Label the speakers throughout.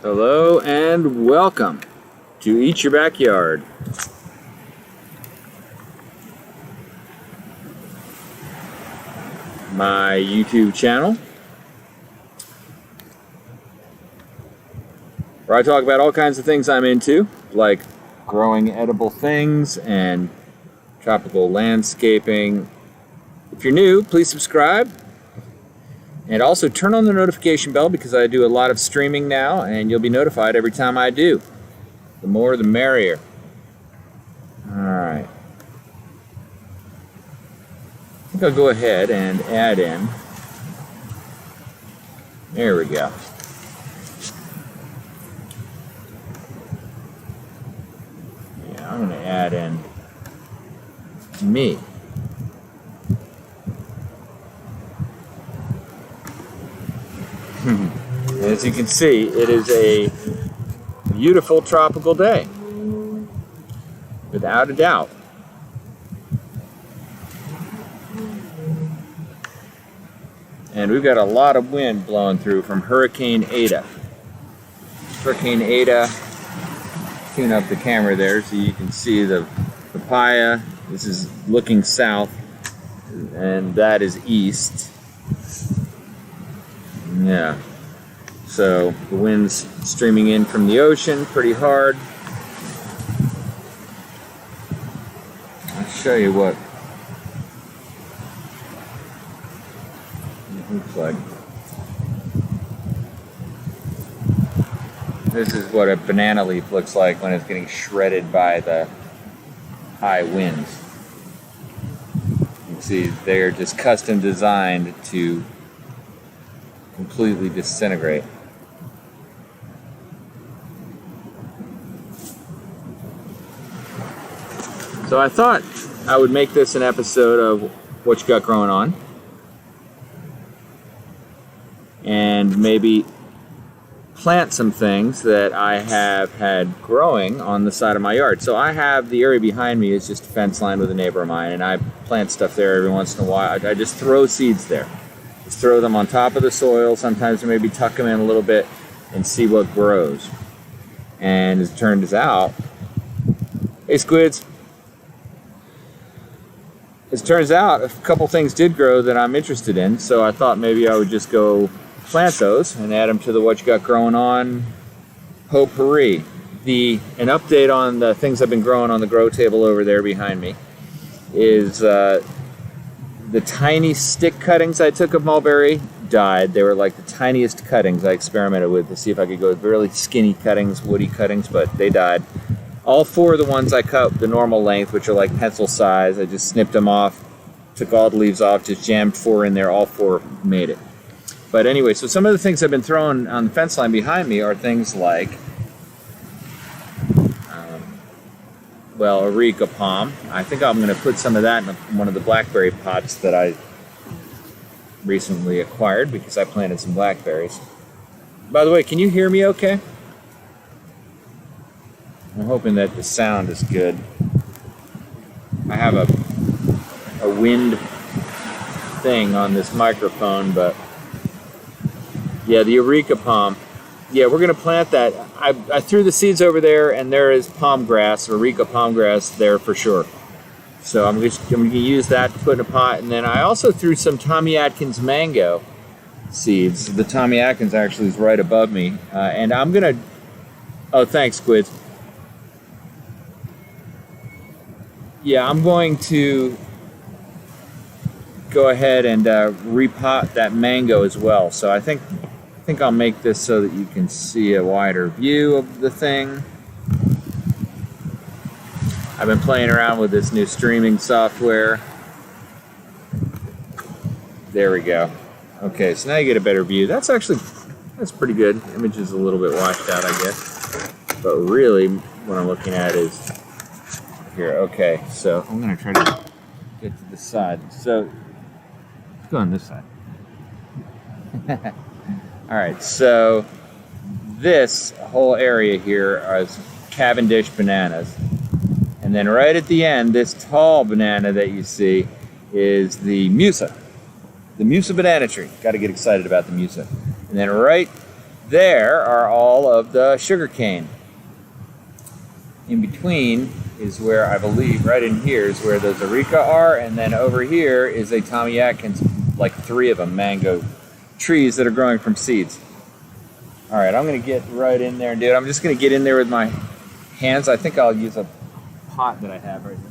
Speaker 1: Hello and welcome to Eat Your Backyard. My YouTube channel, where I talk about all kinds of things I'm into, like growing edible things and tropical landscaping. If you're new, please subscribe. And also turn on the notification bell because I do a lot of streaming now and you'll be notified every time I do. The more the merrier. Alright. I think I'll go ahead and add in. There we go. Yeah, I'm going to add in me. As you can see, it is a beautiful tropical day, without a doubt. And we've got a lot of wind blowing through from Hurricane Ada. Hurricane Ada, tune up the camera there so you can see the papaya. This is looking south, and that is east. Yeah, so the wind's streaming in from the ocean pretty hard. I'll show you what it looks like. This is what a banana leaf looks like when it's getting shredded by the high winds. You can see they're just custom designed to completely disintegrate. So I thought I would make this an episode of What You Got Growing On, and maybe plant some things that I have had growing on the side of my yard. So I have the area behind me is just a fence line with a neighbor of mine, and I plant stuff there every once in a while. I just throw seeds there. Just throw them on top of the soil, sometimes maybe tuck them in a little bit and see what grows. And as it turns out, hey squids, as it turns out, a couple things did grow that I'm interested in, so I thought maybe I would just go plant those and add them to the What You Got Growing On potpourri. An update on the things I've been growing on the grow table over there behind me is the tiny stick cuttings I took of mulberry died. They were like the tiniest cuttings I experimented with to see if I could go with really skinny cuttings, woody cuttings, but they died. All four of the ones I cut the normal length, which are like pencil size, I just snipped them off, took all the leaves off, just jammed four in there, all four made it. But anyway, so some of the things I've been throwing on the fence line behind me are things like Areca Palm. I think I'm going to put some of that in one of the blackberry pots that I recently acquired because I planted some blackberries. By the way, can you hear me okay? I'm hoping that the sound is good. I have a wind thing on this microphone, but yeah, the Areca Palm. Yeah, we're going to plant that. I threw the seeds over there, and there is palm grass, Areca palm grass there for sure. So I'm going to use that to put in a pot. And then I also threw some Tommy Atkins mango seeds. The Tommy Atkins actually is right above me. And I'm going to... Oh, thanks, squids. Yeah, I'm going to go ahead and repot that mango as well. So I think I'll make this so that you can see a wider view of the thing. I've been playing around with this new streaming software. There we go. Okay, so now you get a better view. That's pretty good. Image is a little bit washed out, I guess. But really, what I'm looking at is here. Okay, so I'm going to try to get to the side. So let's go on this side. All right, so this whole area here is Cavendish bananas. And then right at the end, this tall banana that you see is the Musa. the Musa banana tree. Got to get excited about the Musa. And then right there are all of the sugar cane. In between is where I believe, right in here is where those Areca are, and then over here is a Tommy Atkins, like 3 of them, mango trees that are growing from seeds. All right, I'm gonna get right in there and do it. I'm just gonna get in there with my hands. I think I'll use a pot that I have right here.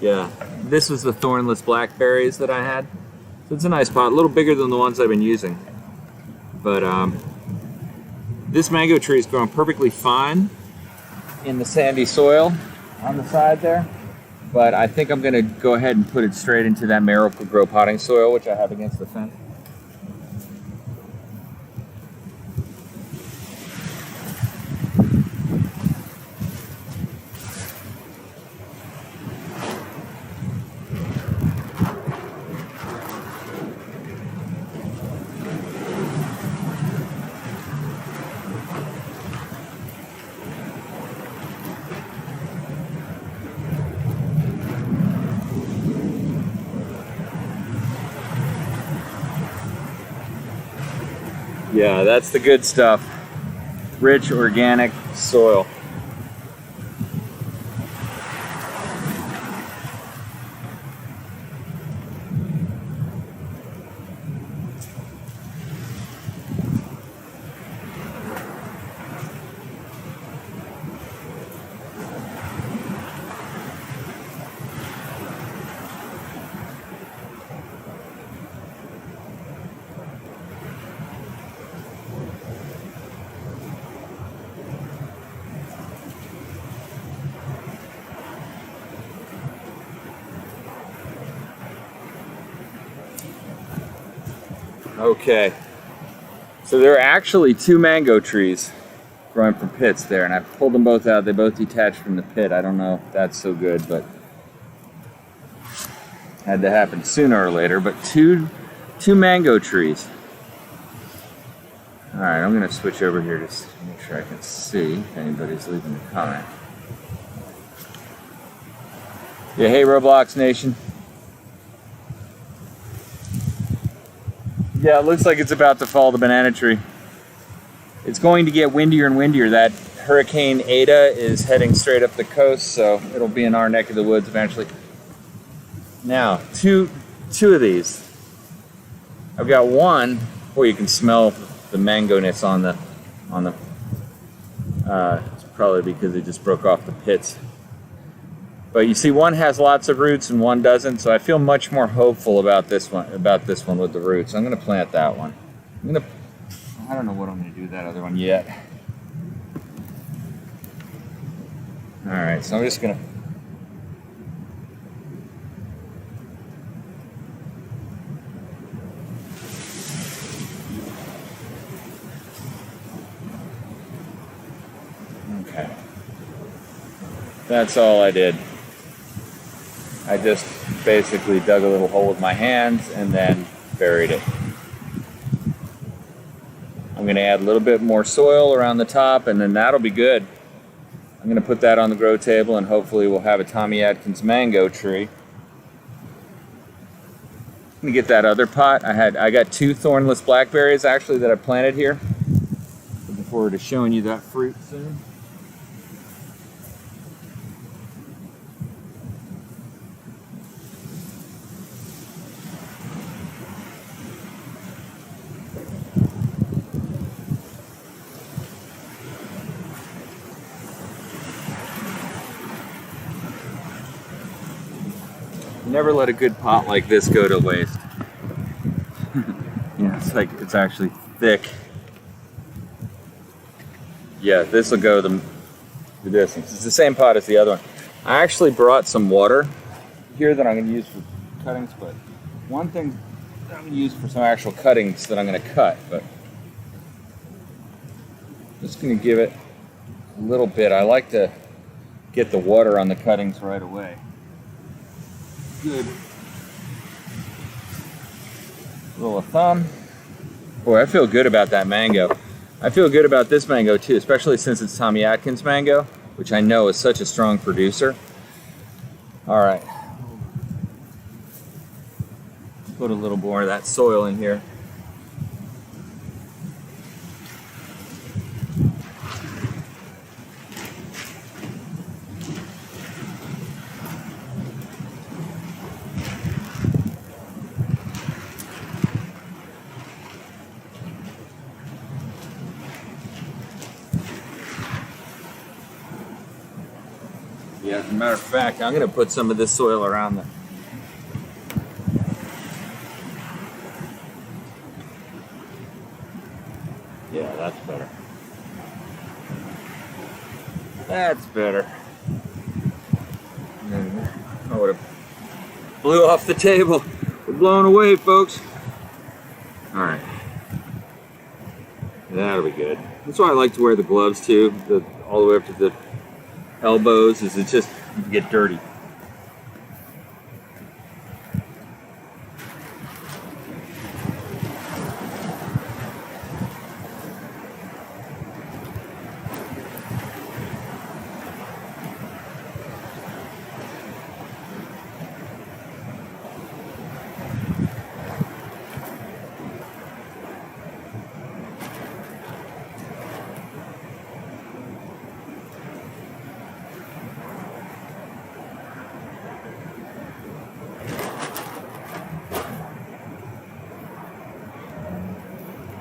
Speaker 1: Yeah, this was the thornless blackberries that I had. So it's a nice pot, a little bigger than the ones I've been using. But this mango tree is growing perfectly fine in the sandy soil on the side there. But I think I'm gonna go ahead and put it straight into that Miracle-Gro potting soil, which I have against the fence. Yeah, that's the good stuff. Rich organic soil. Okay, so there are actually 2 mango trees growing from pits there, and I pulled them both out. They both detached from the pit. I don't know if that's so good, but had to happen sooner or later. But two mango trees. All right, I'm gonna switch over here just to make sure I can see if anybody's leaving a comment. Yeah, hey Roblox Nation. Yeah, it looks like it's about to fall, the banana tree. It's going to get windier and windier. That Hurricane Ada is heading straight up the coast, so it'll be in our neck of the woods eventually. Now, two of these. I've got one, boy, you can smell the mango-ness on the it's probably because it just broke off the pits. But you see, one has lots of roots and one doesn't, so I feel much more hopeful about this one with the roots. I'm gonna plant that one. I don't know what I'm gonna do with that other one yet. All right, so I'm just gonna okay. That's all I did. I just basically dug a little hole with my hands and then buried it. I'm going to add a little bit more soil around the top, and then that'll be good. I'm going to put that on the grow table, and hopefully we'll have a Tommy Atkins mango tree. I'm going to get that other pot. I got 2 thornless blackberries actually that I planted here. Looking forward to showing you that fruit soon. Never let a good pot like this go to waste. Yeah, it's actually thick. Yeah, this will go the distance. It's the same pot as the other one. I actually brought some water here that I'm going to use for cuttings, but one thing that I'm going to use for some actual cuttings that I'm going to cut, but I'm just going to give it a little bit. I like to get the water on the cuttings right away. Good rule of thumb. Boy, I feel good about that mango. I feel good about this mango too, especially since it's Tommy Atkins mango, which I know is such a strong producer. All right. Put a little more of that soil in here. Yeah, as a matter of fact, I'm going to put some of this soil around the... Yeah, that's better. That's better. I would have blew off the table. We're blown away, folks. All right. That'll be good. That's why I like to wear the gloves too, all the way up to the elbows, is it just you get dirty.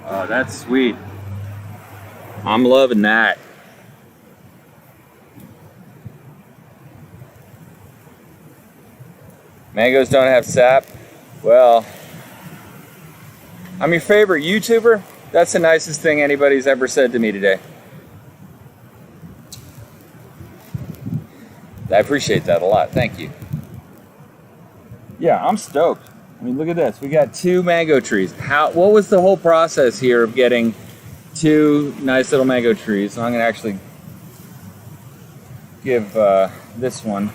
Speaker 1: Oh, that's sweet. I'm loving that. Mangoes don't have sap? Well, I'm your favorite YouTuber. That's the nicest thing anybody's ever said to me today. I appreciate that a lot. Thank you. Yeah, I'm stoked. I mean, look at this. We got 2 mango trees. What was the whole process here of getting 2 nice little mango trees? So I'm going to actually give this one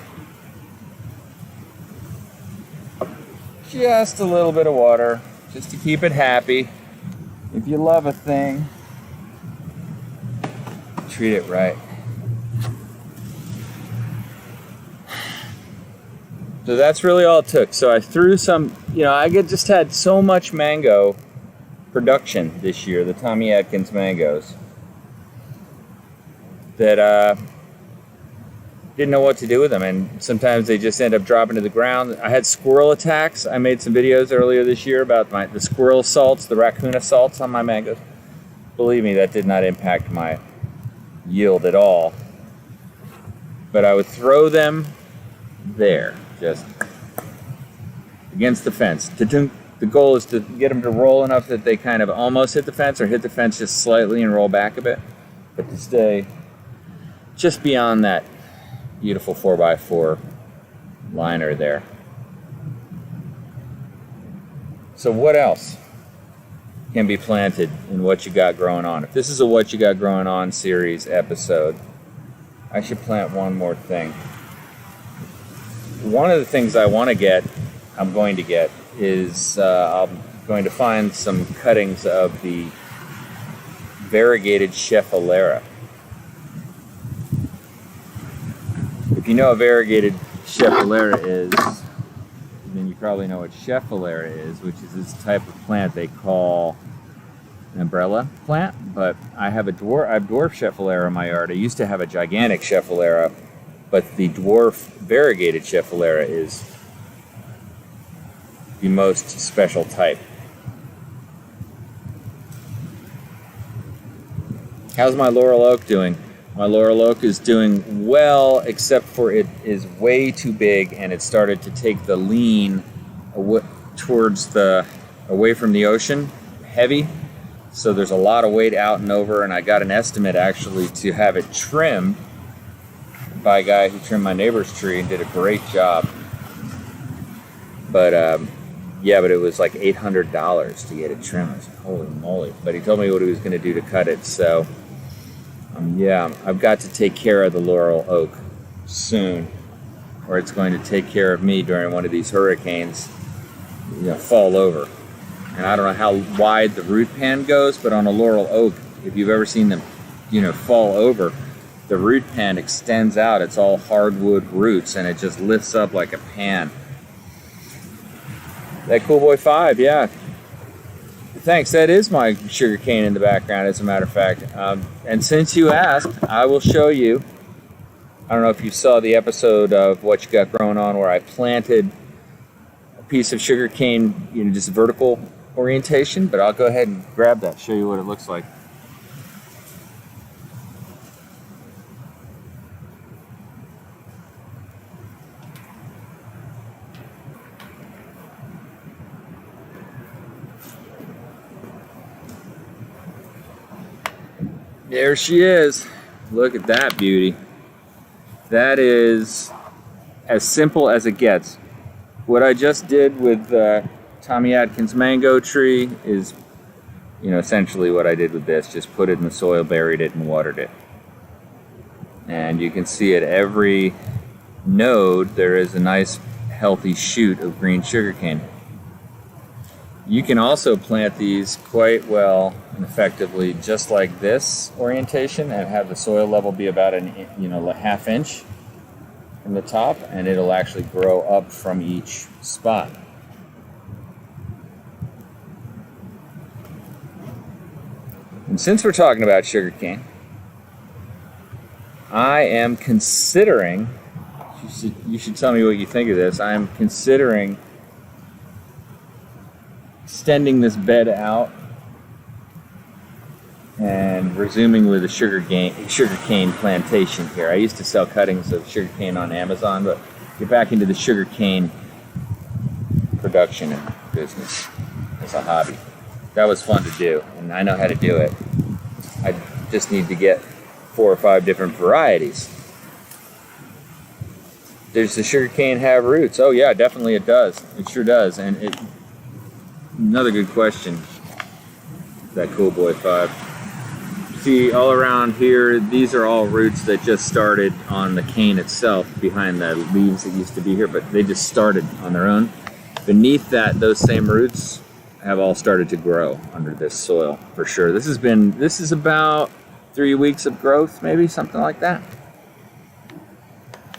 Speaker 1: just a little bit of water, just to keep it happy. If you love a thing, treat it right. So that's really all it took. So I threw some, I just had so much mango production this year, the Tommy Atkins mangoes, that didn't know what to do with them. And sometimes they just end up dropping to the ground. I had squirrel attacks. I made some videos earlier this year about the squirrel assaults, the raccoon assaults on my mangoes. Believe me, that did not impact my yield at all. But I would throw them there, just against the fence. The goal is to get them to roll enough that they kind of almost hit the fence, or hit the fence just slightly and roll back a bit, but to stay just beyond that beautiful 4x4 liner there. So what else can be planted in What You Got Growing On? If this is a What You Got Growing On series episode, I should plant one more thing. One of the things I'm going to get is I'm going to find some cuttings of the variegated Schefflera. If you know what variegated Schefflera is, then you probably know what Schefflera is, which is this type of plant they call an umbrella plant. But I have dwarf Schefflera in my yard. I used to have a gigantic Schefflera, but the dwarf variegated Schefflera is the most special type. How's my laurel oak doing? My laurel oak is doing well, except for it is way too big, and it started to take the lean away from the ocean, heavy. So there's a lot of weight out and over, and I got an estimate actually to have it trimmed by a guy who trimmed my neighbor's tree and did a great job. But but it was like $800 to get it trimmed. I was like, holy moly. But he told me what he was going to do to cut it. So I've got to take care of the laurel oak soon, or it's going to take care of me during one of these hurricanes, fall over. And I don't know how wide the root pan goes, but on a laurel oak, if you've ever seen them, fall over, the root pan extends out. It's all hardwood roots, and it just lifts up like a pan. That Cool Boy 5, yeah. Thanks, that is my sugar cane in the background, as a matter of fact. And since you asked, I will show you. I don't know if you saw the episode of What You Got Growin On where I planted a piece of sugar cane, just vertical orientation, but I'll go ahead and grab that, show you what it looks like. There she is. Look at that beauty. That is as simple as it gets. What I just did with Tommy Atkins mango tree is, essentially what I did with this. Just put it in the soil, buried it, and watered it. And you can see at every node there is a nice healthy shoot of green sugarcane. You can also plant these quite well and effectively just like this orientation and have the soil level be about a half inch from the top, and it'll actually grow up from each spot. And since we're talking about sugarcane, I am considering, you should tell me what you think of this, I am considering extending this bed out and resuming with a sugarcane plantation here. I used to sell cuttings of sugarcane on Amazon, but get back into the sugarcane production and business as a hobby. That was fun to do, and I know how to do it. I just need to get 4 or 5 different varieties. Does the sugarcane have roots? Oh yeah, definitely it does. It sure does. And another good question, that Cool Boy 5. See, all around here, these are all roots that just started on the cane itself, behind the leaves that used to be here, but they just started on their own. Beneath that, those same roots have all started to grow under this soil, for sure. This is about 3 weeks of growth, maybe, something like that.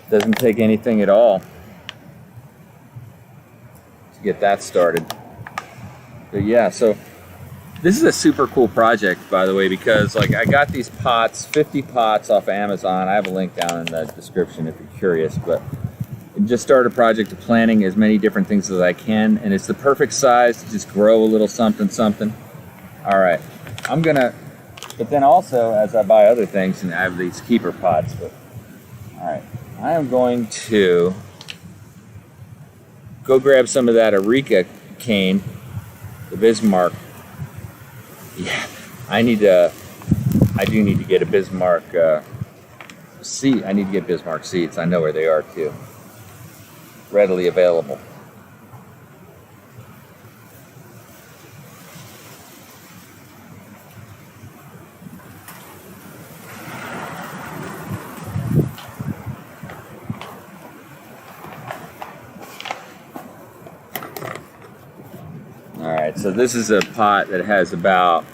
Speaker 1: Doesn't take anything at all to get that started. But yeah, so this is a super cool project, by the way, because I got these pots, 50 pots off of Amazon. I have a link down in the description if you're curious, but I just started a project of planting as many different things as I can, and it's the perfect size to just grow a little something. All right, but then also, as I buy other things, and I have these keeper pots, but all right, I am going to go grab some of that Areca cane, the Bismarck. Yeah, I do need to get a Bismarck seed. I need to get Bismarck seeds. I know where they are too. Readily available. Alright, so this is a pot that has about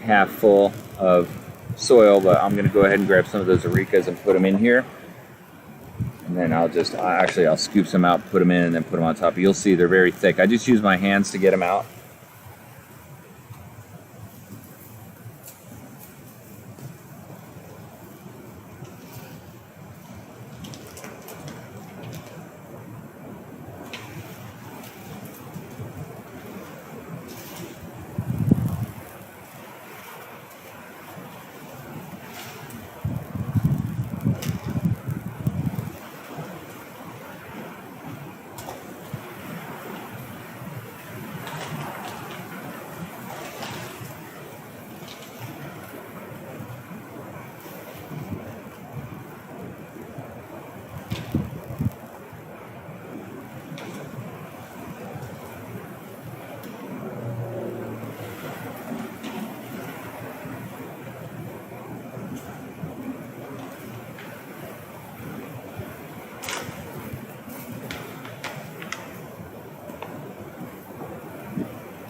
Speaker 1: half full of soil, but I'm going to go ahead and grab some of those Arecas and put them in here. And then I'll scoop some out, put them in, and then put them on top. You'll see they're very thick. I just use my hands to get them out.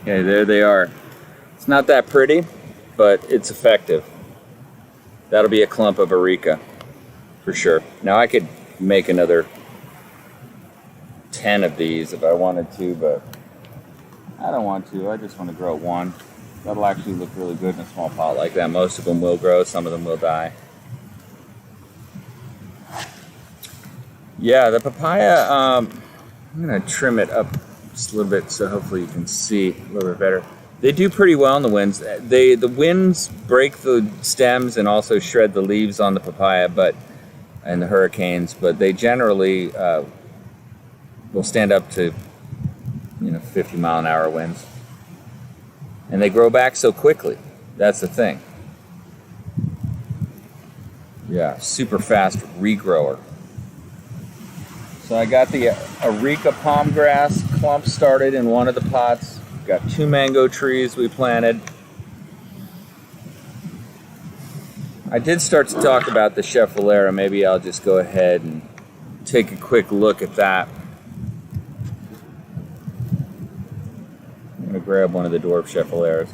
Speaker 1: Okay, there they are. It's not that pretty, but it's effective. That'll be a clump of Areca for sure. Now I could make another 10 of these if I wanted to, but I don't want to. I just want to grow one. That'll actually look really good in a small pot like that. Most of them will grow, some of them will die. Yeah, the papaya, I'm going to trim it up just a little bit so hopefully you can see a little bit better. They do pretty well in the winds. The winds break the stems and also shred the leaves on the papaya, and the hurricanes, but they generally will stand up to 50-mile-an-hour winds. And they grow back so quickly. That's the thing. Yeah, super fast regrower. So I got the Areca palm grass clump started in one of the pots. Got 2 mango trees we planted. I did start to talk about the Schefflera. Maybe I'll just go ahead and take a quick look at that. I'm going to grab one of the dwarf Scheffleras.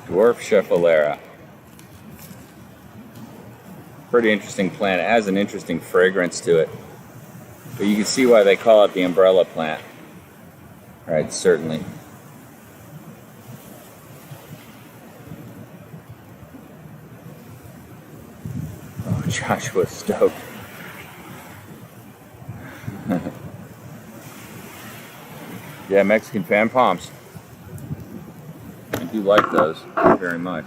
Speaker 1: Dwarf Schefflera. Pretty interesting plant. It has an interesting fragrance to it. But you can see why they call it the umbrella plant. Right, certainly. Oh, Joshua's stoked. Yeah, Mexican fan palms. I do like those very much.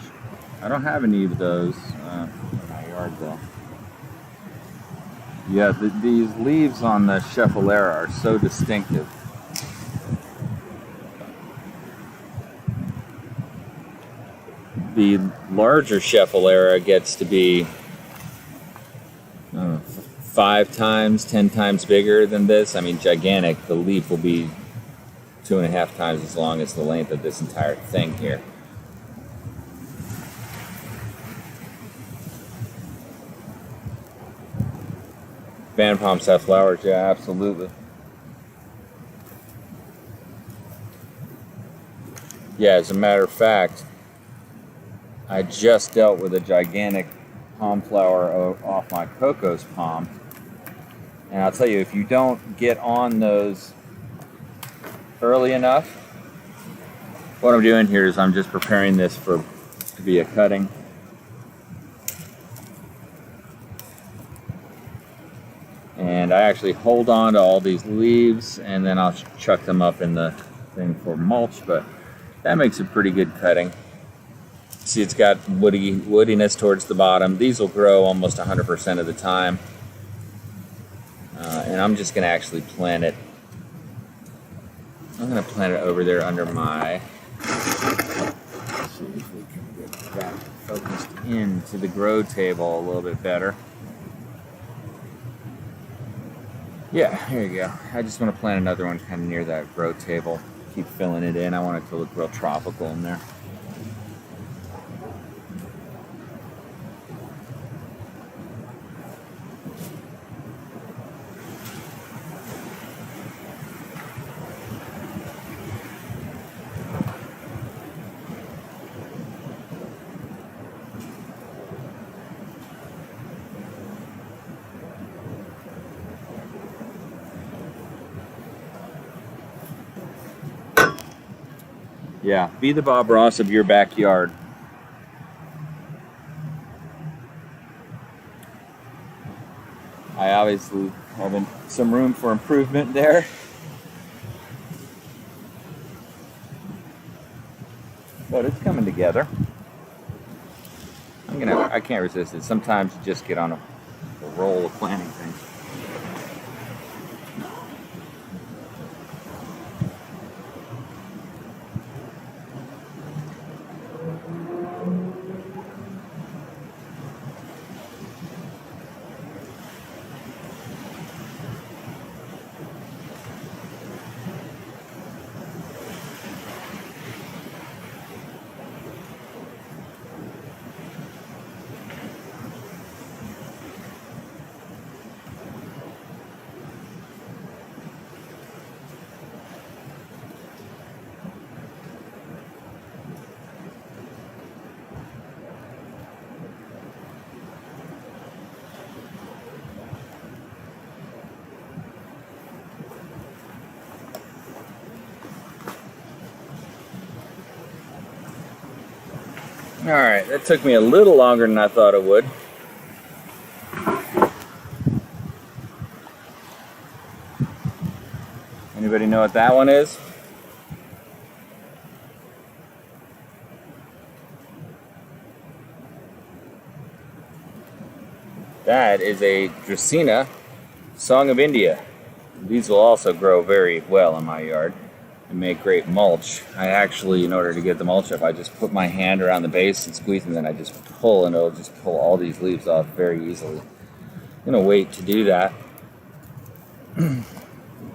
Speaker 1: I don't have any of those in my yard though. Yeah, these leaves on the Schefflera are so distinctive. The larger Schefflera gets to be 5 times, 10 times bigger than this. I mean, gigantic. The leaf will be 2.5 times as long as the length of this entire thing here. Fan palms have flowers, yeah, absolutely. Yeah, as a matter of fact, I just dealt with a gigantic palm flower off my Cocos palm. And I'll tell you, if you don't get on those early enough, what I'm doing here is I'm just preparing this to be a cutting. And I actually hold on to all these leaves and then I'll chuck them up in the thing for mulch, but that makes a pretty good cutting. See, it's got woodiness towards the bottom. These will grow almost 100% of the time. And I'm just going to actually plant it. I'm going to plant it over there under my... Let's see if we can get that focused into the grow table a little bit better. Yeah, here you go. I just want to plant another one kind of near that grow table. Keep filling it in. I want it to look real tropical in there. Yeah, be the Bob Ross of your backyard. I obviously have some room for improvement there. but it's coming together. I can't resist it. Sometimes you just get on a roll of planting things. Alright, that took me a little longer than I thought it would. Anybody know what that one is? That is a Dracaena Song of India. These will also grow very well in my yard and make great mulch. I actually, in order to get the mulch up, I just put my hand around the base and squeeze, and then I just pull, and it'll just pull all these leaves off very easily. I'm gonna wait to do that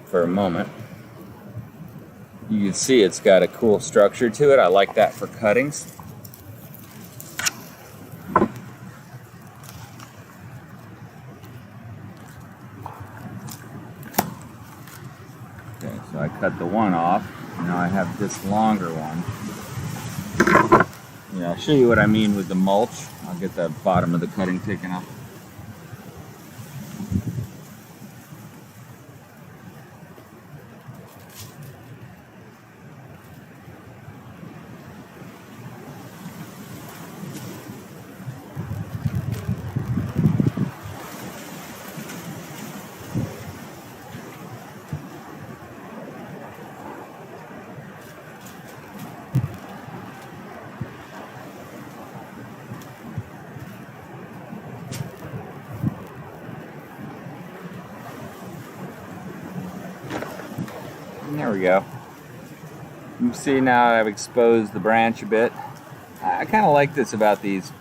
Speaker 1: for a moment. You can see it's got a cool structure to it. I like that for cuttings. Okay, so I cut the one off. Now I have this longer one. Yeah, I'll show you what I mean with the mulch. I'll get the bottom of the cutting taken off. There we go. You can see now I've exposed the branch a bit. I kind of like this about these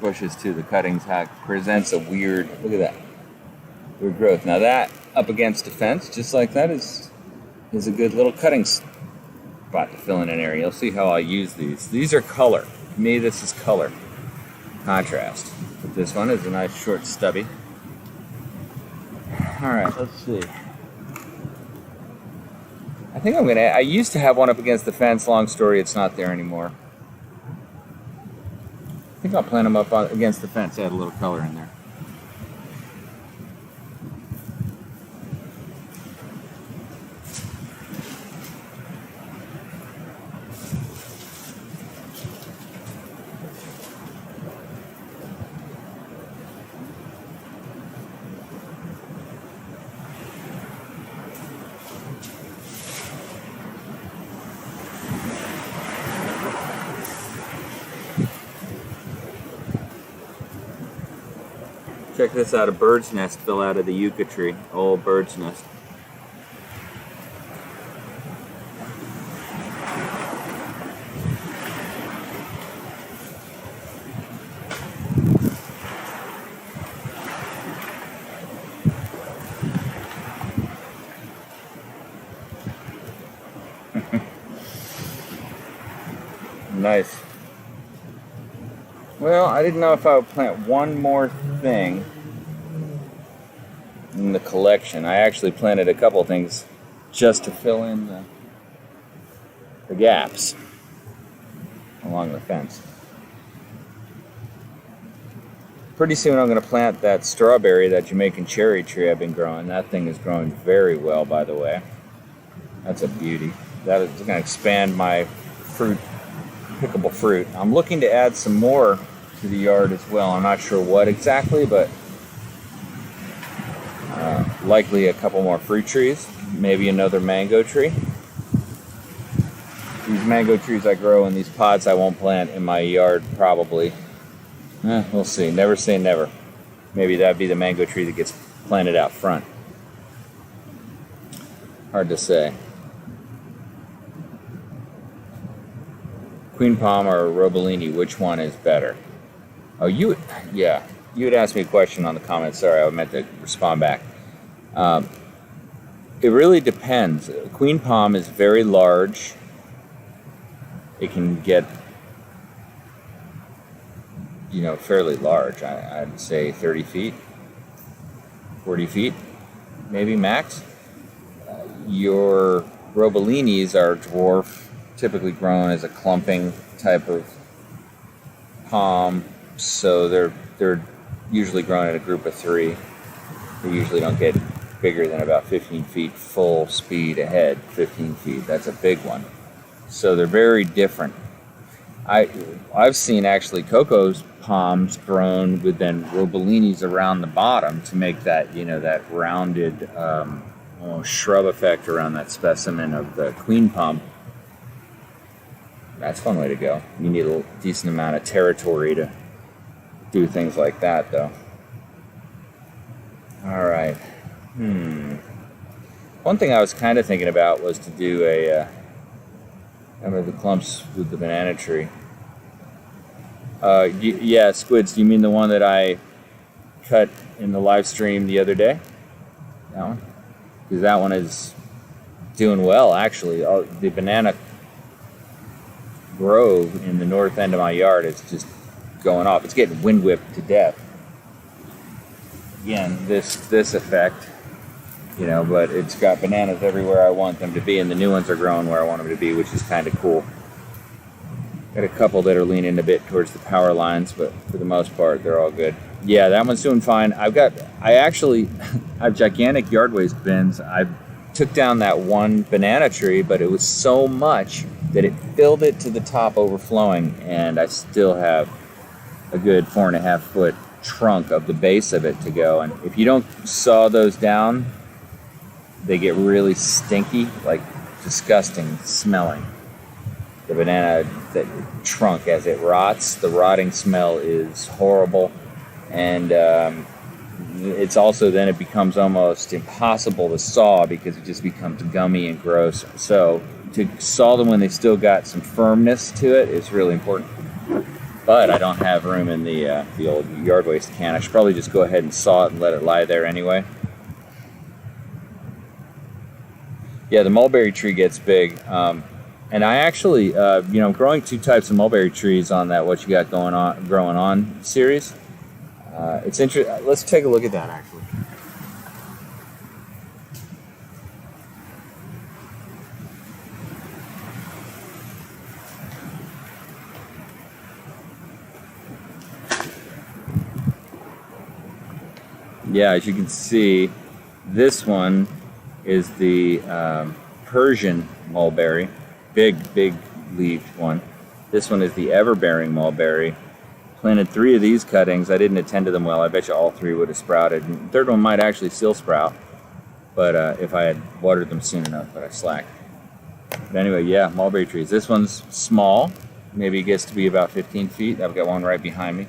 Speaker 1: bushes too, the cuttings, how it presents a weird, look at that, weird growth. Now that up against a fence, just like that, is a good little cutting spot to fill in an area. You'll see how I use these. These are color. To me, this is color contrast. But this one is a nice short stubby. All right, let's see. I think I used to have one up against the fence. Long story, it's not there anymore. I think I'll plant them up against the fence, add a little color in there. Check this out, a bird's nest fell out of the yucca tree, old bird's nest. Nice. Well, I didn't know if I would plant one more thing in the collection. I actually planted a couple things just to fill in the gaps along the fence. Pretty soon I'm going to plant that strawberry, that Jamaican cherry tree I've been growing. That thing is growing very well, by the way. That's a beauty. That is going to expand my pickable fruit. I'm looking to add some more to the yard as well. I'm not sure what exactly, but likely a couple more fruit trees, maybe another mango tree. These mango trees I grow in these pots I won't plant in my yard probably. We'll see. Never say never. Maybe that'd be the mango tree that gets planted out front. Hard to say. Queen Palm or Robellini, which one is better? Oh, you had asked me a question on the comments. Sorry, I meant to respond back. It really depends. Queen Palm is very large. It can get, fairly large. I'd say 30 feet, 40 feet, maybe max. Your Robellinis are dwarf, typically grown as a clumping type of palm, so they're usually grown in a group of 3. They usually don't get bigger than about 15 feet full speed ahead. 15 feet, that's a big one. So they're very different. I've seen actually Coco's palms grown with then Robellinis around the bottom to make that that rounded shrub effect around that specimen of the Queen Palm. That's a fun way to go. You need a decent amount of territory to do things like that, though. All right. One thing I was kind of thinking about was to do remember the clumps with the banana tree. Yeah, Squids, do you mean the one that I cut in the live stream the other day? That one? Because that one is doing well, actually. The banana grove in the north end of my yard is just going off. It's getting wind whipped to death. Again, this effect, but it's got bananas everywhere I want them to be, and the new ones are growing where I want them to be, which is kind of cool. Got a couple that are leaning a bit towards the power lines, but for the most part, they're all good. Yeah, that one's doing fine. I have gigantic yard waste bins. I took down that one banana tree, but it was so much that it filled it to the top, overflowing, and I still have a good 4.5 foot trunk of the base of it to go. And if you don't saw those down, they get really stinky, like disgusting smelling. The banana, that trunk, as it rots, the rotting smell is horrible. And it's also, then it becomes almost impossible to saw because it just becomes gummy and gross. So to saw them when they still got some firmness to it is really important. But I don't have room in the old yard waste can. I should probably just go ahead and saw it and let it lie there anyway. Yeah, the mulberry tree gets big. And I actually, growing 2 types of mulberry trees on that What You Got Growing On series. It's interesting. Let's take a look at that, actually. Yeah, as you can see, this one is the Persian mulberry, big leaved one. This one is the everbearing mulberry. Planted 3 of these cuttings. I didn't attend to them well. I bet you all 3 would have sprouted. And the third one might actually still sprout, but if I had watered them soon enough, but I slacked. But anyway, yeah, mulberry trees. This one's small. Maybe it gets to be about 15 feet. I've got one right behind me.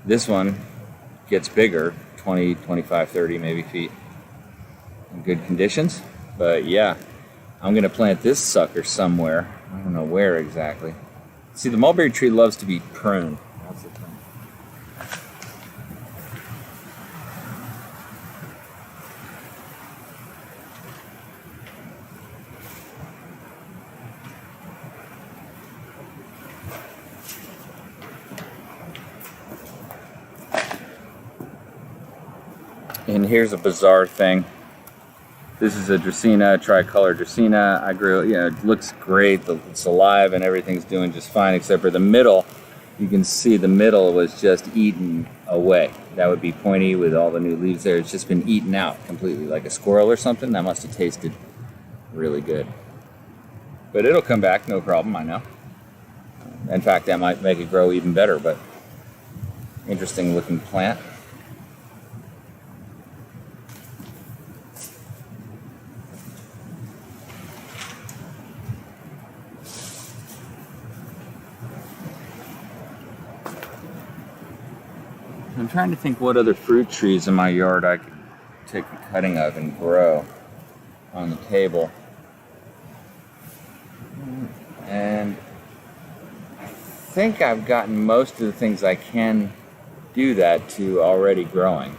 Speaker 1: This one gets bigger, 20, 25, 30 maybe feet. In good conditions. But yeah, I'm going to plant this sucker somewhere. I don't know where exactly. See, the mulberry tree loves to be pruned. That's the thing. And here's a bizarre thing. This is a Dracaena, tricolor Dracaena. I grew, it looks great. It's alive and everything's doing just fine, except for the middle. You can see the middle was just eaten away. That would be pointy with all the new leaves there. It's just been eaten out completely, like a squirrel or something. That must have tasted really good. But it'll come back, no problem, I know. In fact, that might make it grow even better, but interesting looking plant. I'm trying to think what other fruit trees in my yard I could take a cutting of and grow on the table. And I think I've gotten most of the things I can do that to already growing,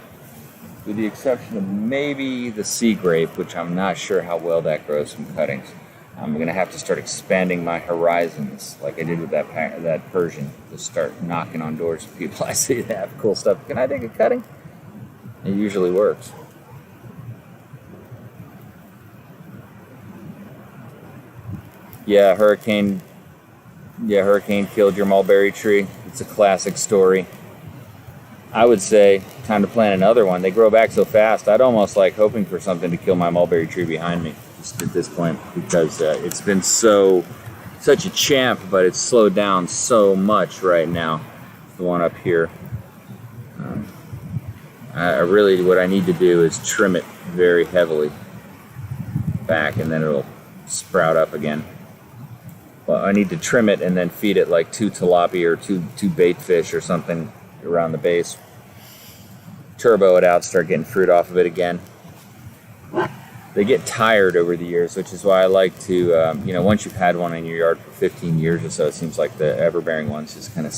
Speaker 1: with the exception of maybe the sea grape, which I'm not sure how well that grows from cuttings. I'm going to have to start expanding my horizons like I did with that Persian. Just start knocking on doors of people I see that have cool stuff. Can I take a cutting? It usually works. Yeah, hurricane killed your mulberry tree. It's a classic story. I would say time to plant another one. They grow back so fast. I'd almost like hoping for something to kill my mulberry tree behind me just at this point, because it's been such a champ, but it's slowed down so much right now. The one up here. What I need to do is trim it very heavily back, and then it'll sprout up again. Well, I need to trim it and then feed it like 2 tilapia or two bait fish or something around the base. Turbo it out, start getting fruit off of it again. They get tired over the years, which is why I like to, once you've had one in your yard for 15 years or so, it seems like the ever-bearing ones just kind of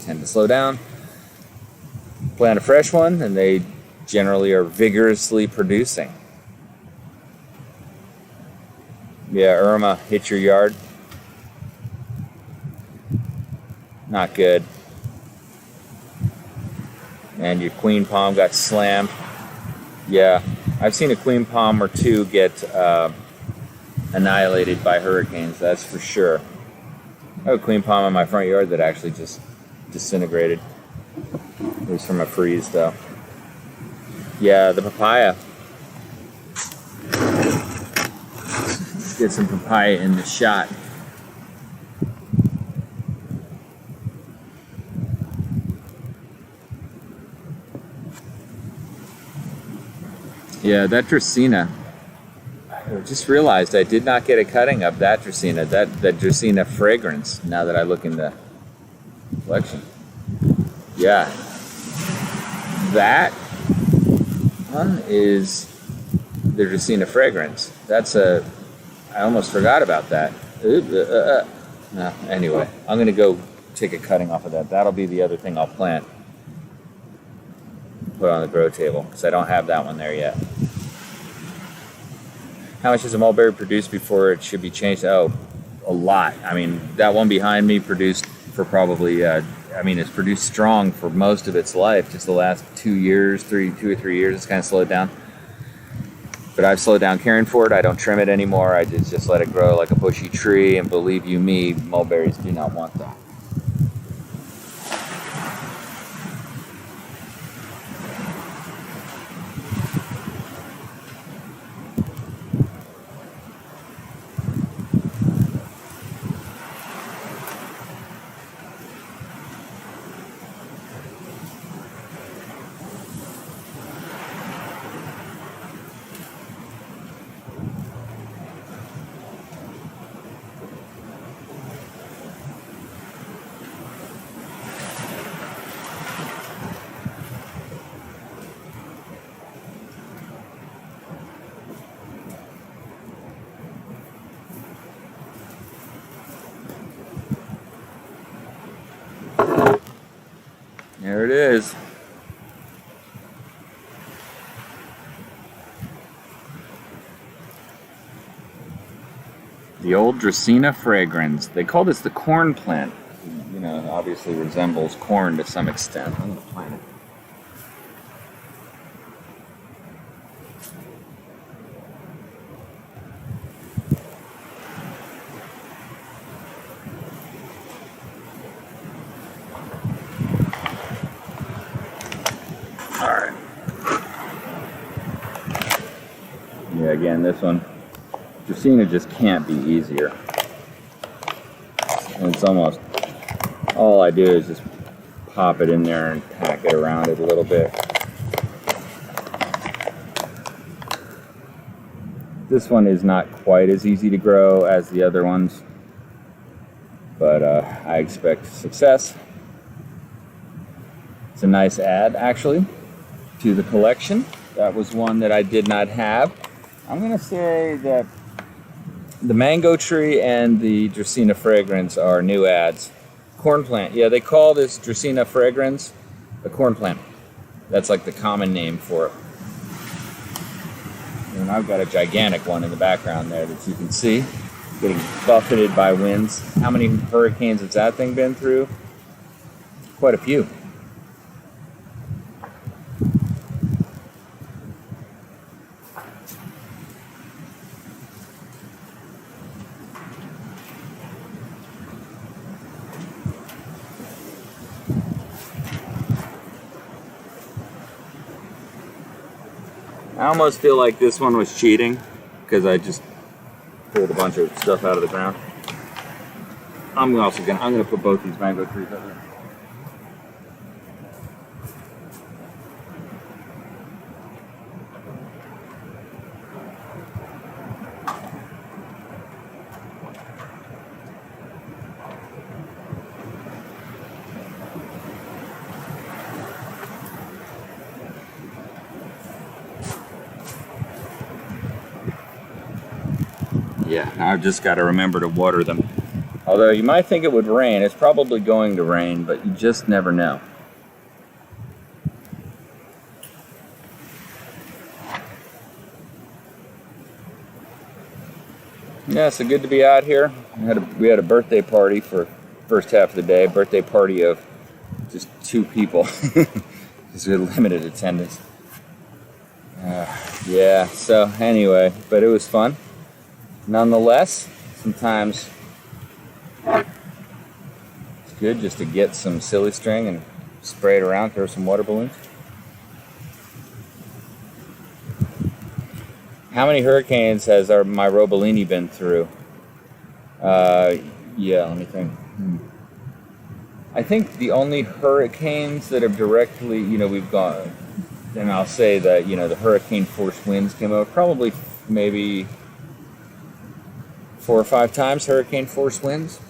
Speaker 1: tend to slow down. Plant a fresh one, and they generally are vigorously producing. Yeah, Irma hit your yard. Not good. And your queen palm got slammed. Yeah, I've seen a queen palm or two get annihilated by hurricanes, that's for sure. I have a queen palm in my front yard that actually just disintegrated. It was from a freeze, though. Yeah, the papaya. Let's get some papaya in the shot. Yeah, that Dracaena. I just realized I did not get a cutting of that Dracaena, that Dracaena Frangrans, now that I look in the collection. Yeah. That one is the Dracaena Frangrans. I almost forgot about that. No, anyway, I'm going to go take a cutting off of that. That'll be the other thing I'll plant. Put on the grow table, because I don't have that one there yet. How much does a mulberry produce before it should be changed? Oh, a lot. I mean, that one behind me produced for probably, it's produced strong for most of its life. Just the last 2 or 3 years, it's kind of slowed down. But I've slowed down caring for it. I don't trim it anymore. I just let it grow like a bushy tree. And believe you me, mulberries do not want that. There it is. The old Dracaena Frangrans. They call this the corn plant. Obviously resembles corn to some extent. I'm going to plant it. Yeah, again, this one, Dracaena just can't be easier. And it's almost, all I do is just pop it in there and pack it around it a little bit. This one is not quite as easy to grow as the other ones, but I expect success. It's a nice add, actually, to the collection. That was one that I did not have. I'm going to say that the mango tree and the Dracaena Frangrans are new adds. Corn plant. Yeah, they call this Dracaena Frangrans a corn plant. That's like the common name for it. And I've got a gigantic one in the background there that you can see, getting buffeted by winds. How many hurricanes has that thing been through? Quite a few. I almost feel like this one was cheating because I just pulled a bunch of stuff out of the ground. I'm gonna put both these mango trees up there. Yeah, I've just got to remember to water them. Although you might think it would rain, it's probably going to rain, but you just never know. Yeah, so good to be out here. We had a birthday party for first half of the day. Birthday party of just 2 people because we had limited attendance. Yeah, so anyway, but it was fun. Nonetheless, sometimes it's good just to get some silly string and spray it around, throw some water balloons. How many hurricanes has my Robolini been through? Yeah, let me think. I think the only hurricanes that have directly, we've gone, and I'll say that, the hurricane force winds came over, probably maybe 4 or 5 times hurricane force winds.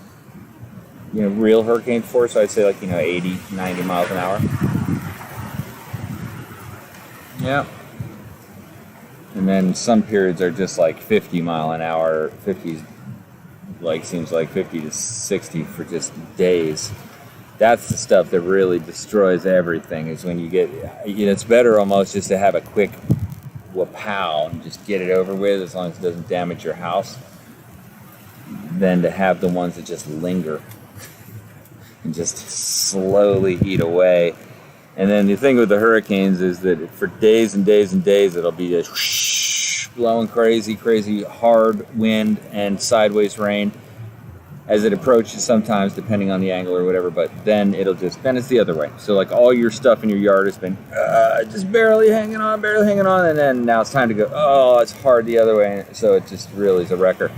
Speaker 1: Real hurricane force, I'd say like, 80, 90 miles an hour. Yeah. And then some periods are just like 50 mile an hour, 50 seems like 50 to 60 for just days. That's the stuff that really destroys everything, is when you get, it's better almost just to have a quick wapow and just get it over with, as long as it doesn't damage your house, than to have the ones that just linger and just slowly eat away. And then the thing with the hurricanes is that for days and days and days, it'll be just whoosh, blowing crazy, crazy hard wind and sideways rain as it approaches, sometimes depending on the angle or whatever, but then then it's the other way. So like all your stuff in your yard has been just barely hanging on, and then now it's time to go, oh, it's hard the other way. So it just really is a wrecker.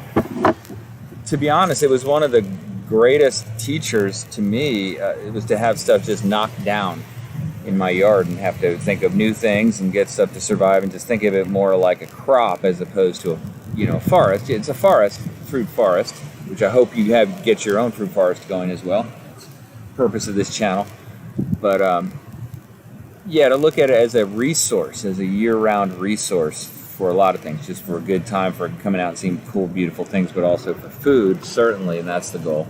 Speaker 1: To be honest, it was one of the greatest teachers to me. It was to have stuff just knocked down in my yard and have to think of new things and get stuff to survive, and just think of it more like a crop as opposed to a forest. It's a forest, fruit forest, which I hope you get your own fruit forest going as well. That's the purpose of this channel. But to look at it as a resource, as a year-round resource for a lot of things, just for a good time, for coming out and seeing cool, beautiful things, but also for food, certainly, and that's the goal.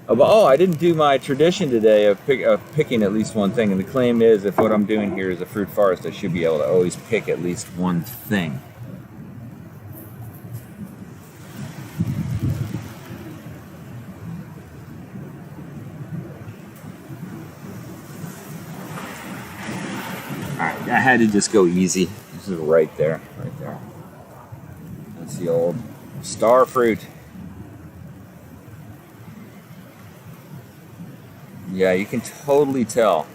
Speaker 1: I didn't do my tradition today of picking at least one thing, and the claim is if what I'm doing here is a fruit forest, I should be able to always pick at least one thing. Alright, I had to just go easy. This is right there. That's the old star fruit. Yeah, you can totally tell.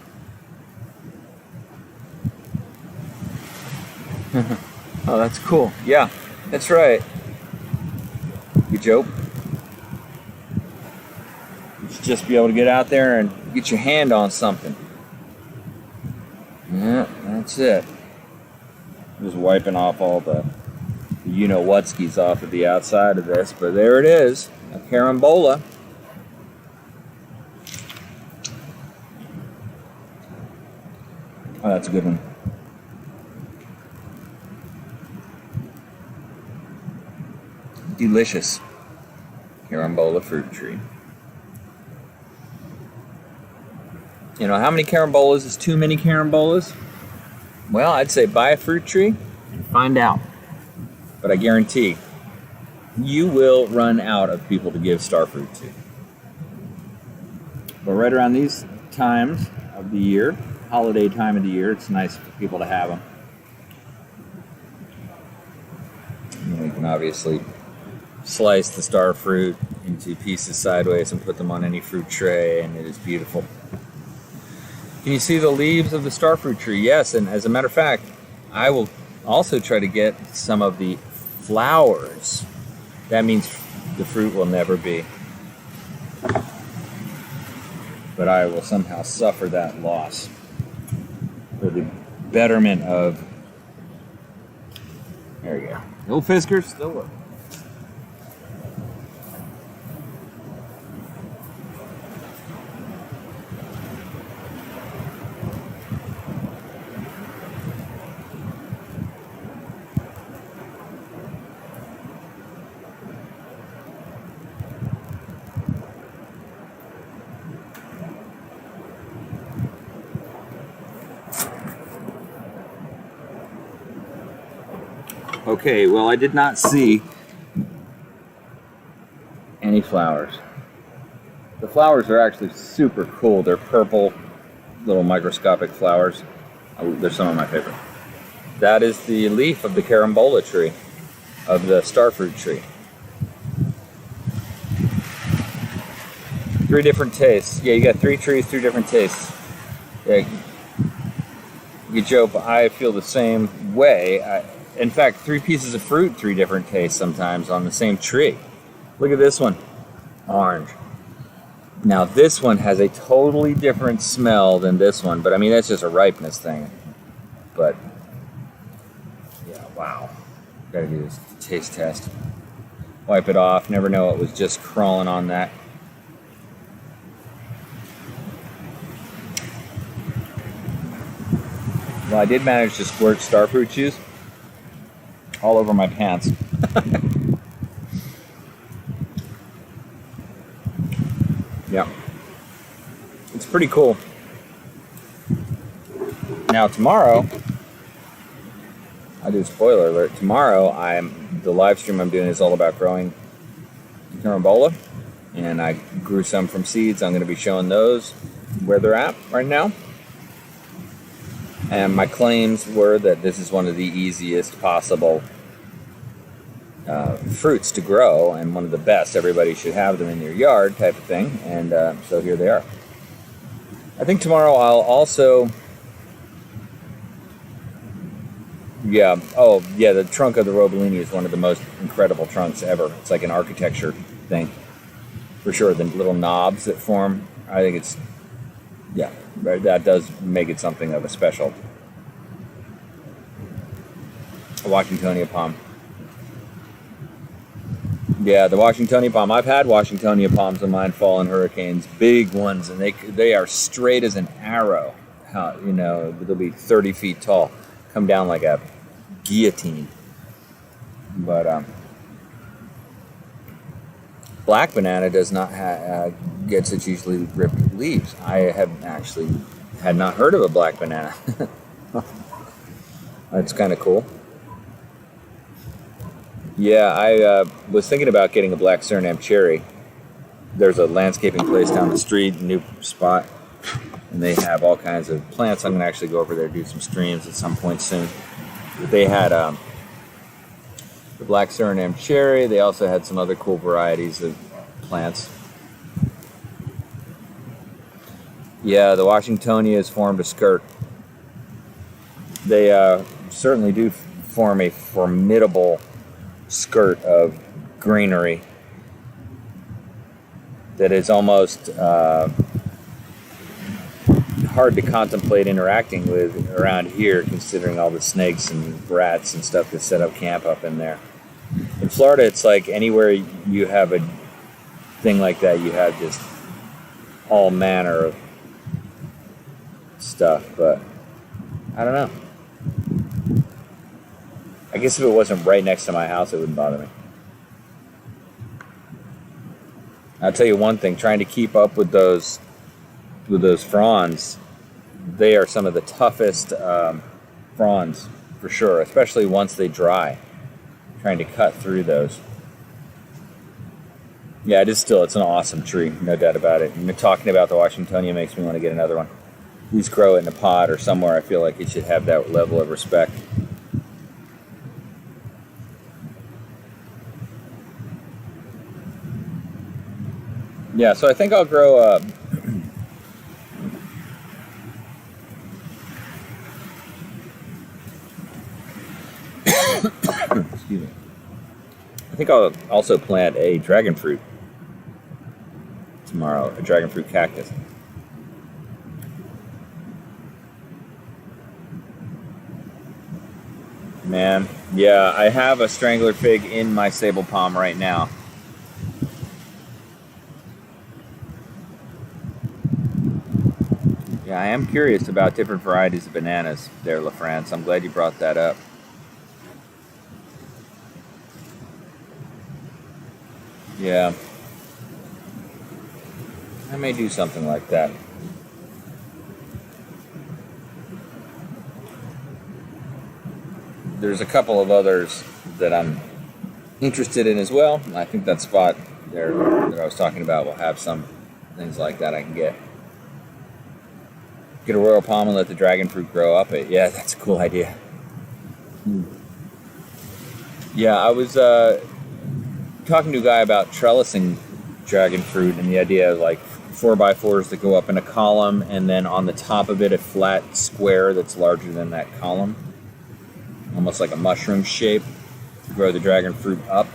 Speaker 1: Oh, that's cool. Yeah, that's right. Good joke. You should just be able to get out there and get your hand on something. Yeah, that's it. Just wiping off all the you-know-whatskis off of the outside of this, but there it is, a carambola. Oh, that's a good one. Delicious carambola fruit tree. You know, how many carambolas is too many carambolas? Well, I'd say buy a fruit tree and find out. But I guarantee you will run out of people to give star fruit to. But right around these times of the year, holiday time of the year, it's nice for people to have them. You can obviously slice the star fruit into pieces sideways and put them on any fruit tray, and it is beautiful. Can you see the leaves of the star fruit tree? Yes, and as a matter of fact, I will also try to get some of the flowers. That means the fruit will never be. But I will somehow suffer that loss for the betterment of... There we go. No Fiskars, still work. Okay, well, I did not see any flowers. The flowers are actually super cool. They're purple, little microscopic flowers. They're some of my favorite. That is the leaf of the carambola tree, of the starfruit tree. 3 different tastes. Yeah, you got 3 trees, 3 different tastes. Yeah, you joke, I feel the same way. In fact, 3 pieces of fruit, 3 different tastes sometimes on the same tree. Look at this one, orange. Now this one has a totally different smell than this one, but I mean, that's just a ripeness thing. But, yeah, wow. Gotta do this taste test. Wipe it off, never know it was just crawling on that. Well, I did manage to squirt starfruit juice all over my pants. Yeah. It's pretty cool. Now tomorrow, I do a spoiler alert. Tomorrow, the live stream I'm doing is all about growing carambola, and I grew some from seeds. I'm going to be showing those where they're at right now. And my claims were that this is one of the easiest possible fruits to grow, and one of the best. Everybody should have them in their yard, type of thing. And so here they are. I think tomorrow I'll also... the trunk of the Robolini is one of the most incredible trunks ever. It's like an architecture thing, for sure. The little knobs that form, I think it's... Yeah, that does make it something of a special. A Washingtonia palm. Yeah, the Washingtonia palm. I've had Washingtonia palms of mine fall in hurricanes, big ones, and they are straight as an arrow. They'll be 30 feet tall, come down like a guillotine. But black banana does not get such easily ripped leaves. I have actually had not heard of a black banana. That's kind of cool. Yeah, I was thinking about getting a black Suriname cherry. There's a landscaping place down the street, a new spot, and they have all kinds of plants. I'm going to actually go over there and do some streams at some point soon. But they had the black Suriname cherry. They also had some other cool varieties of plants. Yeah, the Washingtonia has formed a skirt. They certainly do form a formidable skirt of greenery that is almost hard to contemplate interacting with around here, considering all the snakes and rats and stuff that set up camp up in there. In Florida, it's like anywhere you have a thing like that, you have just all manner of stuff. But I don't know. I guess if it wasn't right next to my house, it wouldn't bother me. I'll tell you one thing, trying to keep up with those fronds, they are some of the toughest fronds for sure, especially once they dry. Trying to cut through those. Yeah, it's an awesome tree, no doubt about it. And talking about the Washingtonia makes me want to get another one. At least grow it in a pot or somewhere. I feel like it should have that level of respect. Yeah, so I think I'll grow excuse me. I think I'll also plant a dragon fruit tomorrow, a dragon fruit cactus. Man, yeah, I have a strangler fig in my sable palm right now. Yeah, I am curious about different varieties of bananas there, LaFrance. I'm glad you brought that up. Yeah. I may do something like that. There's a couple of others that I'm interested in as well. I think that spot there that I was talking about will have some things like that I can get. Get a royal palm and let the dragon fruit grow up it. Yeah, that's a cool idea. Yeah, I was talking to a guy about trellising dragon fruit and the idea of like 4x4s that go up in a column and then on the top of it a flat square that's larger than that column. Almost like a mushroom shape to grow the dragon fruit up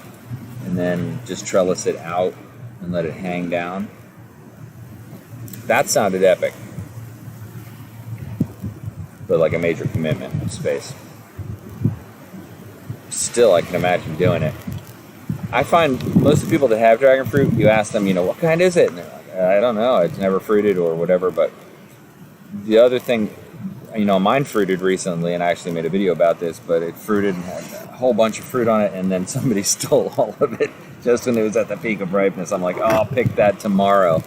Speaker 1: and then just trellis it out and let it hang down. That sounded epic. But like a major commitment of space. Still, I can imagine doing it. I find most of the people that have dragon fruit, you ask them, what kind is it? And they're like, I don't know, it's never fruited or whatever. But the other thing, mine fruited recently, and I actually made a video about this, but it fruited and had a whole bunch of fruit on it, and then somebody stole all of it just when it was at the peak of ripeness. I'm like, I'll pick that tomorrow.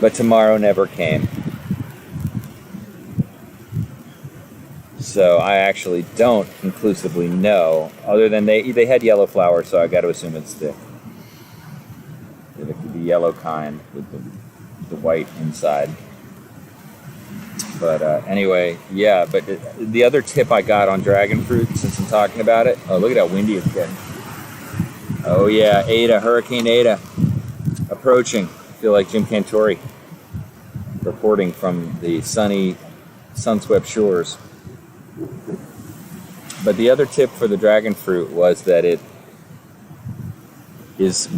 Speaker 1: But tomorrow never came. So I actually don't conclusively know, other than they had yellow flowers, so I got to assume it's the yellow kind with the white inside. But anyway, yeah. But the other tip I got on dragon fruit, since I'm talking about it, oh, look at how windy it's getting. Oh yeah, Hurricane Ada, approaching. I feel like Jim Cantori reporting from the sunny, sun-swept shores. But the other tip for the dragon fruit was that it is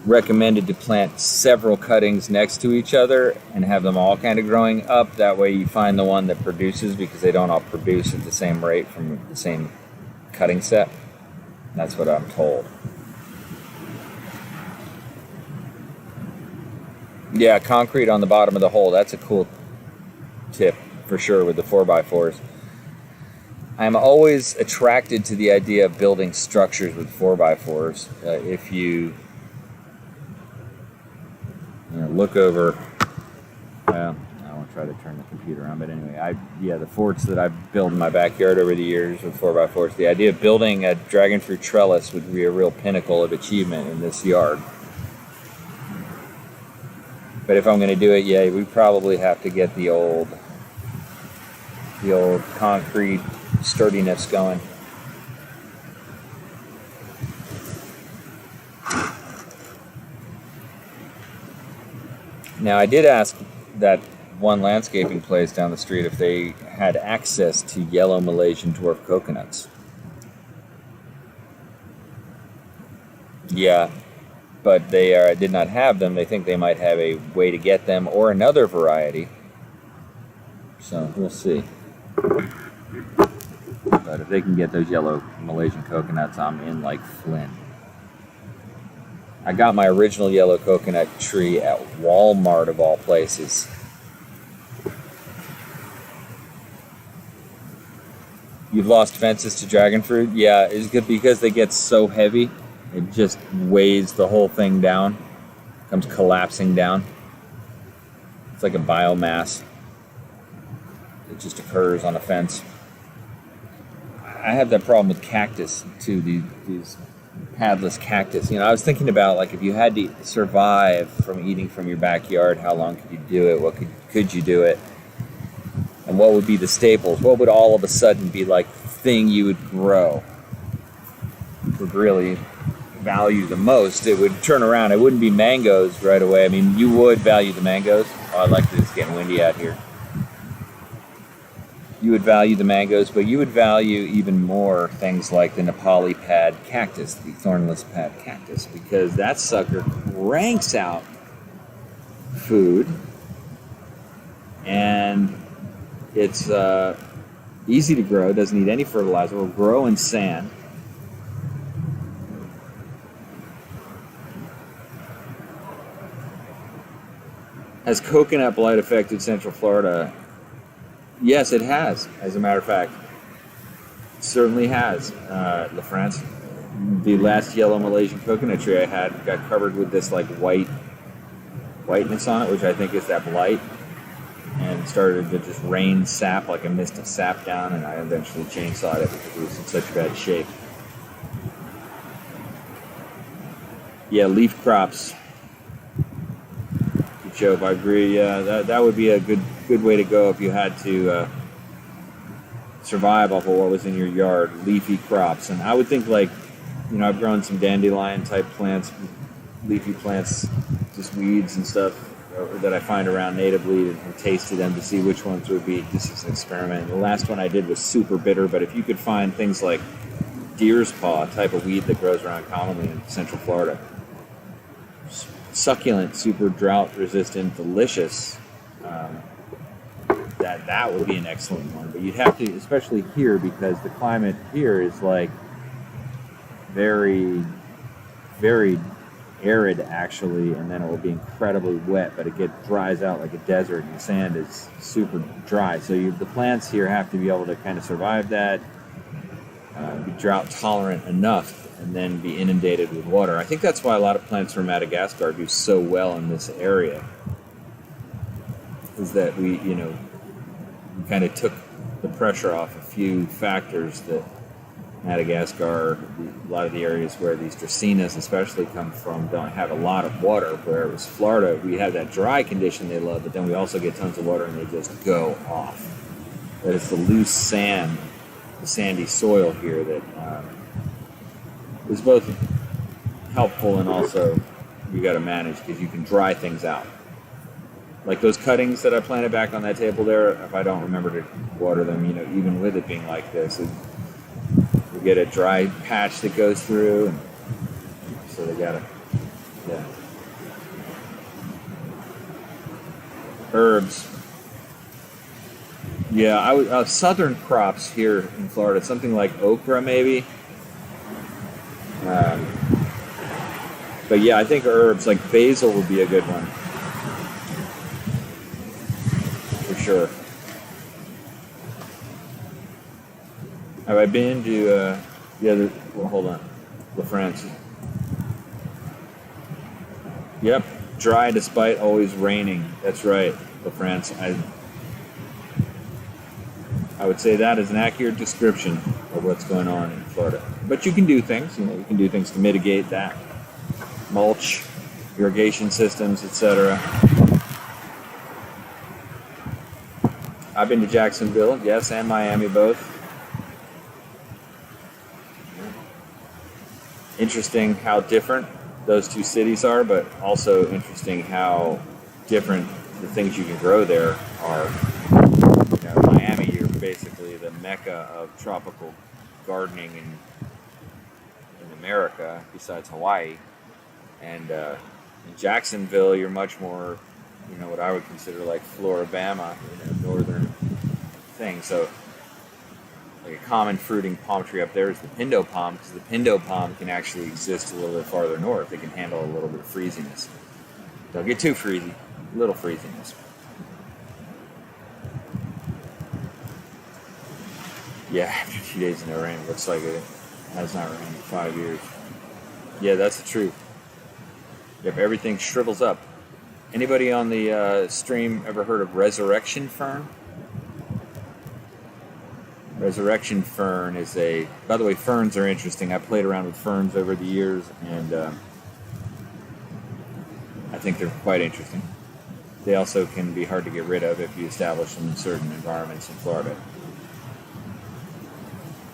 Speaker 1: recommended to plant several cuttings next to each other and have them all kind of growing up. That way you find the one that produces, because they don't all produce at the same rate from the same cutting set. That's what I'm told. Yeah, concrete on the bottom of the hole. That's a cool tip for sure with the 4x4s. I'm always attracted to the idea of building structures with 4x4s. If you look over, well, I won't try to turn the computer on, but anyway, the forts that I've built in my backyard over the years with 4x4s, the idea of building a dragon fruit trellis would be a real pinnacle of achievement in this yard. But if I'm going to do it, yeah, we probably have to get the old concrete sturdiness going. Now, I did ask that one landscaping place down the street if they had access to yellow Malaysian dwarf coconuts. Yeah, but they did not have them. They think they might have a way to get them or another variety. So we'll see. But if they can get those yellow Malaysian coconuts, I'm in like Flynn. I got my original yellow coconut tree at Walmart of all places. You've lost fences to dragon fruit? Yeah, it's good because they get so heavy. It just weighs the whole thing down. Comes collapsing down. It's like a biomass. It just occurs on a fence. I have that problem with cactus too, these padless cactus. I was thinking about, like, if you had to survive from eating from your backyard, how long could you do it? What could you do it? And what would be the staples? What would all of a sudden be like the thing you would grow? Would really value the most? It would turn around. It wouldn't be mangoes right away. I mean, you would value the mangoes. Oh, I like this. It's getting windy out here. You would value the mangoes, but you would value even more things like the Nepali pad cactus, the thornless pad cactus, because that sucker cranks out food, and it's easy to grow. Doesn't need any fertilizer. Will grow in sand. Has coconut blight affected Central Florida? Yes, it has, as a matter of fact. It certainly has. La France, the last yellow Malaysian coconut tree I had got covered with this like whiteness on it, which I think is that blight, and started to just rain sap, like a mist of sap down, and I eventually chainsawed it because it was in such bad shape. Yeah, leaf crops. Joe, I agree. Yeah, that would be a good way to go if you had to survive off of what was in your yard, leafy crops. And I would think, like, I've grown some dandelion type plants, leafy plants, just weeds and stuff that I find around natively, and tasted them to see which ones would be, just as an experiment. The last one I did was super bitter, but if you could find things like deer's paw, type of weed that grows around commonly in Central Florida, succulent, super drought resistant, delicious, that would be an excellent one. But you'd have to, especially here, because the climate here is like very, very arid actually, and then it will be incredibly wet, but it dries out like a desert, and the sand is super dry. So the plants here have to be able to kind of survive that, be drought tolerant enough, and then be inundated with water. I think that's why a lot of plants from Madagascar do so well in this area, is that we kind of took the pressure off a few factors that Madagascar, a lot of the areas where these Dracaenas especially come from, don't have a lot of water, whereas Florida, we have that dry condition they love, but then we also get tons of water and they just go off. That is the loose sand, the sandy soil here that is both helpful and also you got to manage, because you can dry things out. Like those cuttings that I planted back on that table there, if I don't remember to water them, even with it being like this, we get a dry patch that goes through, and so they got to, yeah. Herbs. Yeah, southern crops here in Florida, something like okra maybe. But yeah, I think herbs like basil would be a good one for sure. Have I been to hold on, La France? Yep, dry despite always raining. That's right, La France. I would say that is an accurate description of what's going on in Florida. But you can do things, you can do things to mitigate that. Mulch, irrigation systems, etc. I've been to Jacksonville, yes, and Miami both. Interesting how different those two cities are, but also interesting how different the things you can grow there are. Miami, you're basically the mecca of tropical gardening in America, besides Hawaii. And in Jacksonville, you're much more, what I would consider like Floribama, northern thing. So, like a common fruiting palm tree up there is the pindo palm, because the pindo palm can actually exist a little bit farther north. It can handle a little bit of freeziness. Don't get too freezy, a little freeziness. Yeah, after 2 days of no rain, it looks like it has not rained in 5 years. Yeah, that's the truth. Yep, everything shrivels up. Anybody on the stream ever heard of resurrection fern? Resurrection fern is a... By the way, ferns are interesting. I played around with ferns over the years, and I think they're quite interesting. They also can be hard to get rid of if you establish them in certain environments in Florida.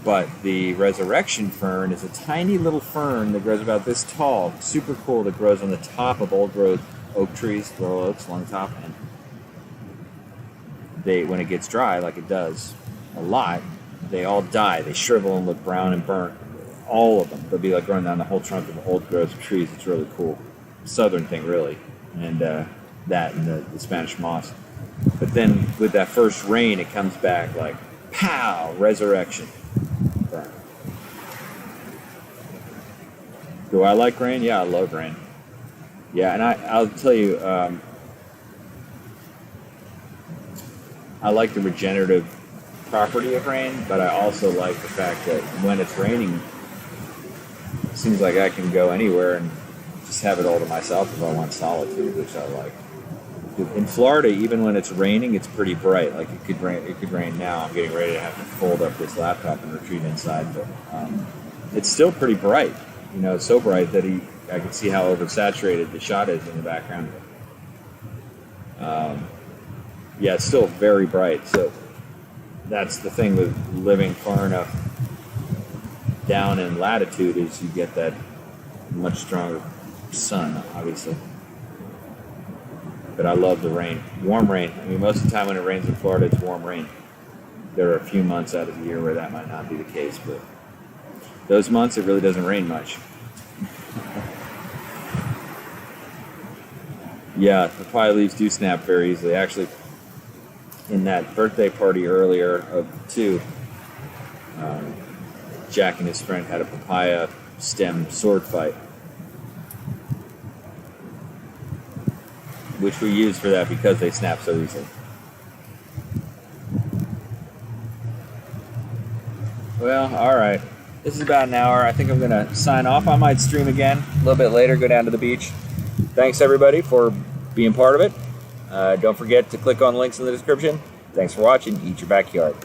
Speaker 1: But the resurrection fern is a tiny little fern that grows about this tall, super cool, that grows on the top of old growth oak trees, little oaks along the top. And when it gets dry, like it does a lot, they all die. They shrivel and look brown and burnt. All of them. They'll be like growing down the whole trunk of old growth trees. It's really cool. Southern thing, really. And that and the Spanish moss. But then with that first rain, it comes back like, pow, resurrection. Do I like rain? Yeah, I love rain. Yeah, and I'll tell you, I like the regenerative property of rain, but I also like the fact that when it's raining, it seems like I can go anywhere and just have it all to myself if I want solitude, which I like. In Florida, even when it's raining, it's pretty bright. Like it could rain now. I'm getting ready to have to fold up this laptop and retreat inside, but it's still pretty bright. You know, it's so bright that I can see how oversaturated the shot is in the background. Yeah, it's still very bright. So that's the thing with living far enough down in latitude is you get that much stronger sun, obviously. But I love the rain. Warm rain. I mean, most of the time when it rains in Florida, it's warm rain. There are a few months out of the year where that might not be the case, but those months, it really doesn't rain much. Yeah, papaya leaves do snap very easily. Actually, in that birthday party earlier of 2, Jack and his friend had a papaya stem sword fight, which we use for that because they snap so easily. Well, all right. This is about an hour. I think I'm going to sign off. I might stream again a little bit later, go down to the beach. Thanks, everybody, for being part of it. Don't forget to click on links in the description. Thanks for watching. Eat Your Backyard.